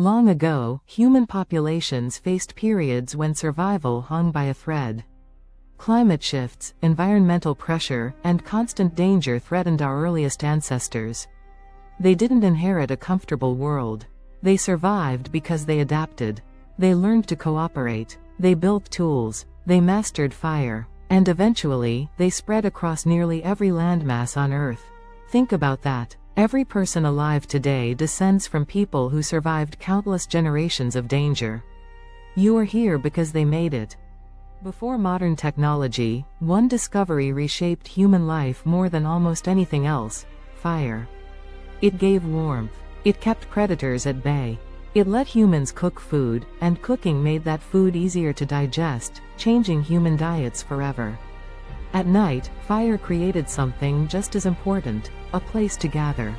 Long ago, human populations faced periods when survival hung by a thread. Climate shifts, environmental pressure, and constant danger threatened our earliest ancestors. They didn't inherit a comfortable world. They survived because they adapted. They learned to cooperate. They built tools. They mastered fire. And eventually, they spread across nearly every landmass on Earth. Think about that. Every person alive today descends from people who survived countless generations of danger. You are here because they made it. Before modern technology, one discovery reshaped human life more than almost anything else: fire. It gave warmth. It kept predators at bay. It let humans cook food, and cooking made that food easier to digest, changing human diets forever. At night, fire created something just as important: a place to gather.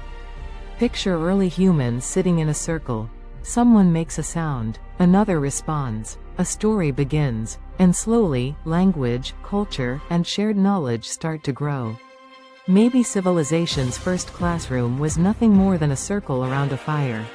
Picture early humans sitting in a circle. Someone makes a sound, another responds, a story begins, and slowly, language, culture, and shared knowledge start to grow. Maybe civilization's first classroom was nothing more than a circle around a fire.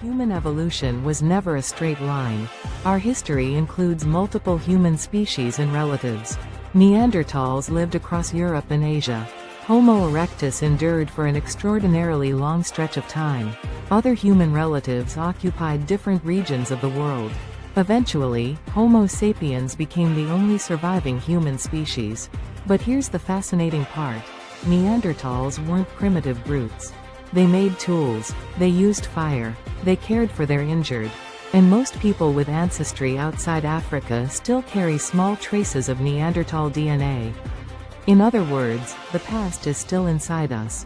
Human evolution was never a straight line. Our history includes multiple human species and relatives. Neanderthals lived across Europe and Asia. Homo erectus endured for an extraordinarily long stretch of time. Other human relatives occupied different regions of the world. Eventually, Homo sapiens became the only surviving human species. But here's the fascinating part: Neanderthals weren't primitive brutes. They made tools. They used fire. They cared for their injured. And most people with ancestry outside Africa still carry small traces of Neanderthal DNA. In other words, the past is still inside us.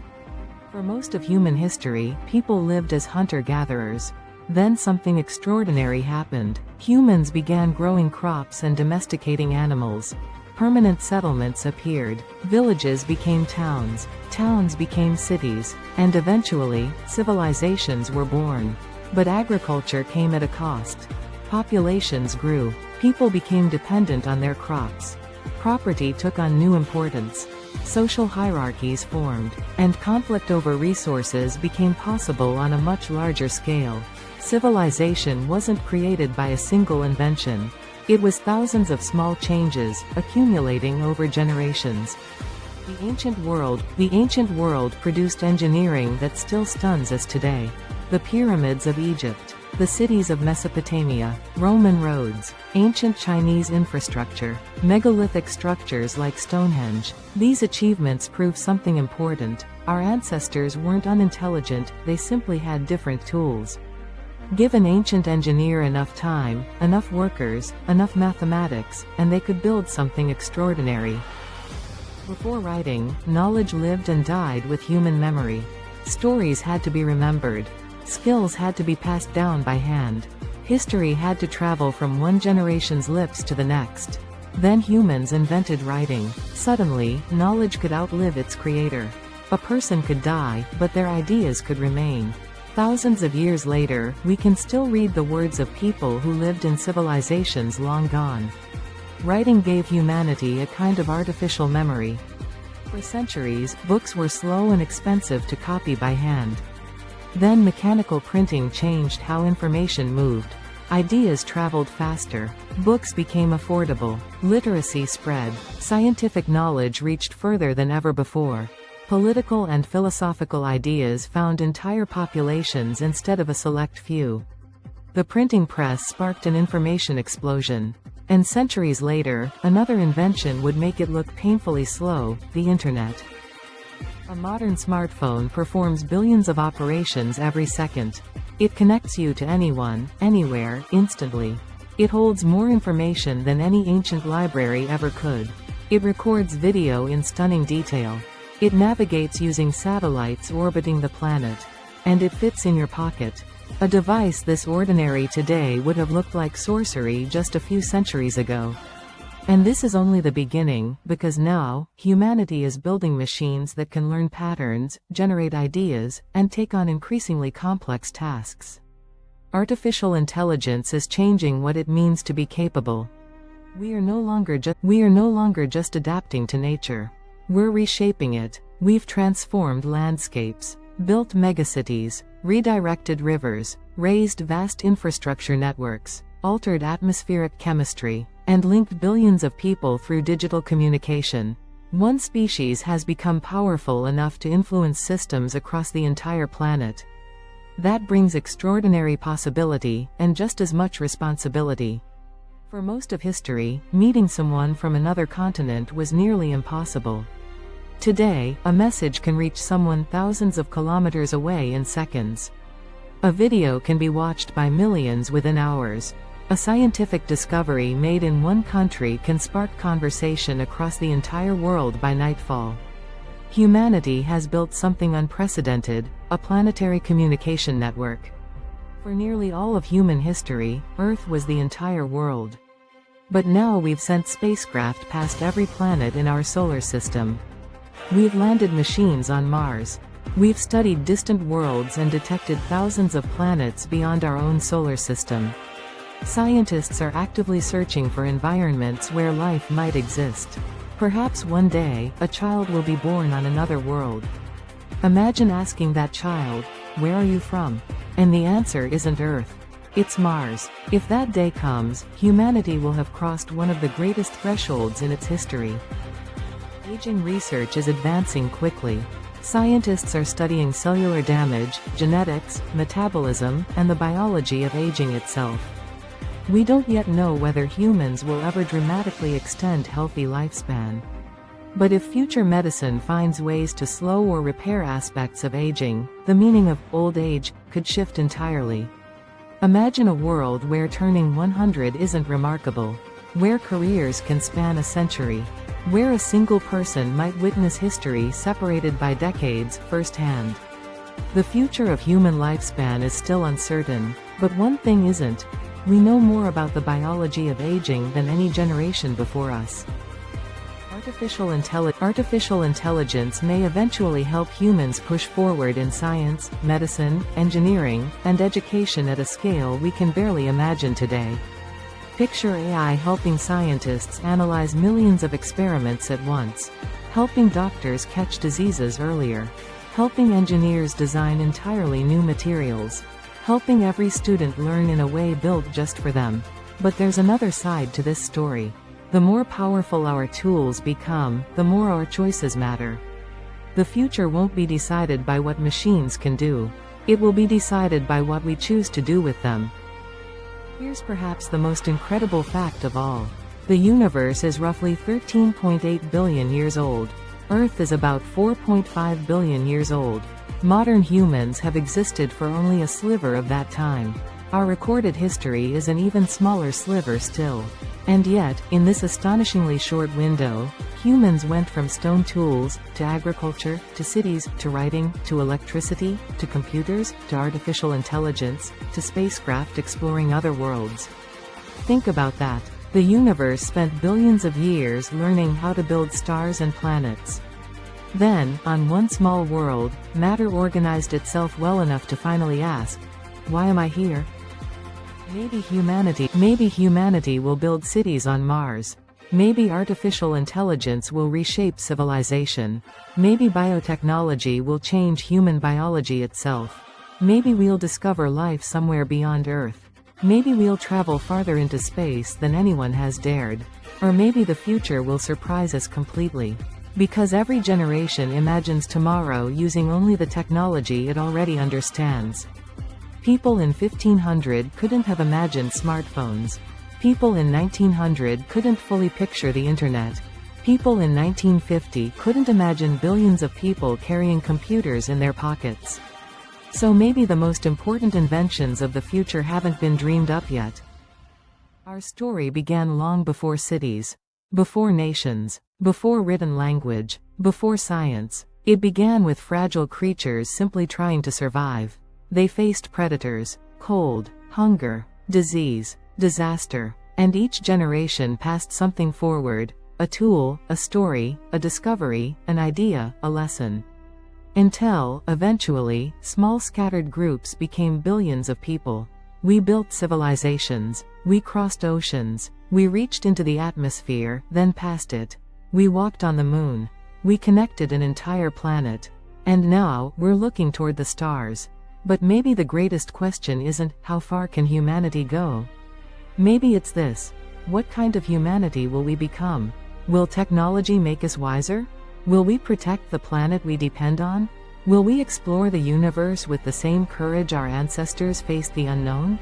For most of human history, people lived as hunter-gatherers. Then something extraordinary happened. Humans began growing crops and domesticating animals. Permanent settlements appeared. Villages became towns. Towns became cities. And eventually, civilizations were born. But agriculture came at a cost. Populations grew. People became dependent on their crops. Property took on new importance. Social hierarchies formed. And conflict over resources became possible on a much larger scale. Civilization wasn't created by a single invention. It was thousands of small changes, accumulating over generations. The ancient world produced engineering that still stuns us today. The pyramids of Egypt, the cities of Mesopotamia, Roman roads, ancient Chinese infrastructure, megalithic structures like Stonehenge. These achievements prove something important: our ancestors weren't unintelligent, they simply had different tools. Give an ancient engineer enough time, enough workers, enough mathematics, and they could build something extraordinary. Before writing, knowledge lived and died with human memory. Stories had to be remembered. Skills had to be passed down by hand. History had to travel from one generation's lips to the next. Then humans invented writing. Suddenly, knowledge could outlive its creator. A person could die, but their ideas could remain. Thousands of years later, we can still read the words of people who lived in civilizations long gone. Writing gave humanity a kind of artificial memory. For centuries, books were slow and expensive to copy by hand. Then mechanical printing changed how information moved. Ideas traveled faster. Books became affordable. Literacy spread. Scientific knowledge reached further than ever before. Political and philosophical ideas found entire populations instead of a select few. The printing press sparked an information explosion. And centuries later, another invention would make it look painfully slow: the Internet. A modern smartphone performs billions of operations every second. It connects you to anyone, anywhere, instantly. It holds more information than any ancient library ever could. It records video in stunning detail. It navigates using satellites orbiting the planet. And it fits in your pocket. A device this ordinary today would have looked like sorcery just a few centuries ago. And this is only the beginning, because now, humanity is building machines that can learn patterns, generate ideas, and take on increasingly complex tasks. Artificial intelligence is changing what it means to be capable. We are no longer just adapting to nature. We're reshaping it. We've transformed landscapes, built megacities, redirected rivers, raised vast infrastructure networks, altered atmospheric chemistry, and linked billions of people through digital communication. One species has become powerful enough to influence systems across the entire planet. That brings extraordinary possibility, and just as much responsibility. For most of history, meeting someone from another continent was nearly impossible. Today, a message can reach someone thousands of kilometers away in seconds. A video can be watched by millions within hours. A scientific discovery made in one country can spark conversation across the entire world by nightfall. Humanity has built something unprecedented, a planetary communication network. For nearly all of human history, Earth was the entire world. But now we've sent spacecraft past every planet in our solar system. We've landed machines on Mars. We've studied distant worlds and detected thousands of planets beyond our own solar system. Scientists are actively searching for environments where life might exist. Perhaps one day, a child will be born on another world. Imagine asking that child, "Where are you from?" And the answer isn't Earth. It's Mars. If that day comes, humanity will have crossed one of the greatest thresholds in its history. Aging research is advancing quickly. Scientists are studying cellular damage, genetics, metabolism, and the biology of aging itself. We don't yet know whether humans will ever dramatically extend healthy lifespan. But if future medicine finds ways to slow or repair aspects of aging, the meaning of old age could shift entirely. Imagine a world where turning 100 isn't remarkable, where careers can span a century, where a single person might witness history separated by decades firsthand. The future of human lifespan is still uncertain, but one thing isn't. We know more about the biology of aging than any generation before us. Artificial intelligence may eventually help humans push forward in science, medicine, engineering, and education at a scale we can barely imagine today. Picture AI helping scientists analyze millions of experiments at once, helping doctors catch diseases earlier, helping engineers design entirely new materials, helping every student learn in a way built just for them. But there's another side to this story. The more powerful our tools become, the more our choices matter. The future won't be decided by what machines can do. It will be decided by what we choose to do with them. Here's perhaps the most incredible fact of all. The universe is roughly 13.8 billion years old. Earth is about 4.5 billion years old. Modern humans have existed for only a sliver of that time. Our recorded history is an even smaller sliver still. And yet, in this astonishingly short window, humans went from stone tools, to agriculture, to cities, to writing, to electricity, to computers, to artificial intelligence, to spacecraft exploring other worlds. Think about that. The universe spent billions of years learning how to build stars and planets. Then, on one small world, matter organized itself well enough to finally ask, "Why am I here?" Maybe humanity will build cities on Mars. Maybe artificial intelligence will reshape civilization. Maybe biotechnology will change human biology itself. Maybe we'll discover life somewhere beyond Earth. Maybe we'll travel farther into space than anyone has dared. Or maybe the future will surprise us completely. Because every generation imagines tomorrow using only the technology it already understands. People in 1500 couldn't have imagined smartphones. People in 1900 couldn't fully picture the internet. People in 1950 couldn't imagine billions of people carrying computers in their pockets. So maybe the most important inventions of the future haven't been dreamed up yet. Our story began long before cities, before nations, before written language, before science. It began with fragile creatures simply trying to survive. They faced predators, cold, hunger, disease, disaster, and each generation passed something forward: a tool, a story, a discovery, an idea, a lesson. Until, eventually, small scattered groups became billions of people. We built civilizations, we crossed oceans, we reached into the atmosphere, then past it. We walked on the moon. We connected an entire planet. And now, we're looking toward the stars. But maybe the greatest question isn't, how far can humanity go? Maybe it's this: what kind of humanity will we become? Will technology make us wiser? Will we protect the planet we depend on? Will we explore the universe with the same courage our ancestors faced the unknown?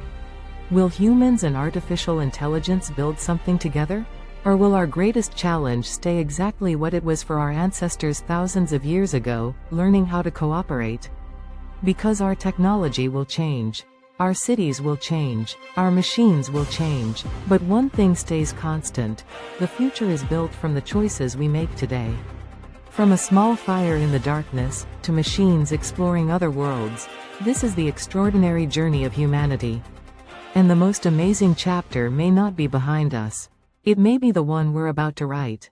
Will humans and artificial intelligence build something together? Or will our greatest challenge stay exactly what it was for our ancestors thousands of years ago, learning how to cooperate? Because our technology will change. Our cities will change. Our machines will change. But one thing stays constant: the future is built from the choices we make today. From a small fire in the darkness, to machines exploring other worlds, this is the extraordinary journey of humanity. And the most amazing chapter may not be behind us. It may be the one we're about to write.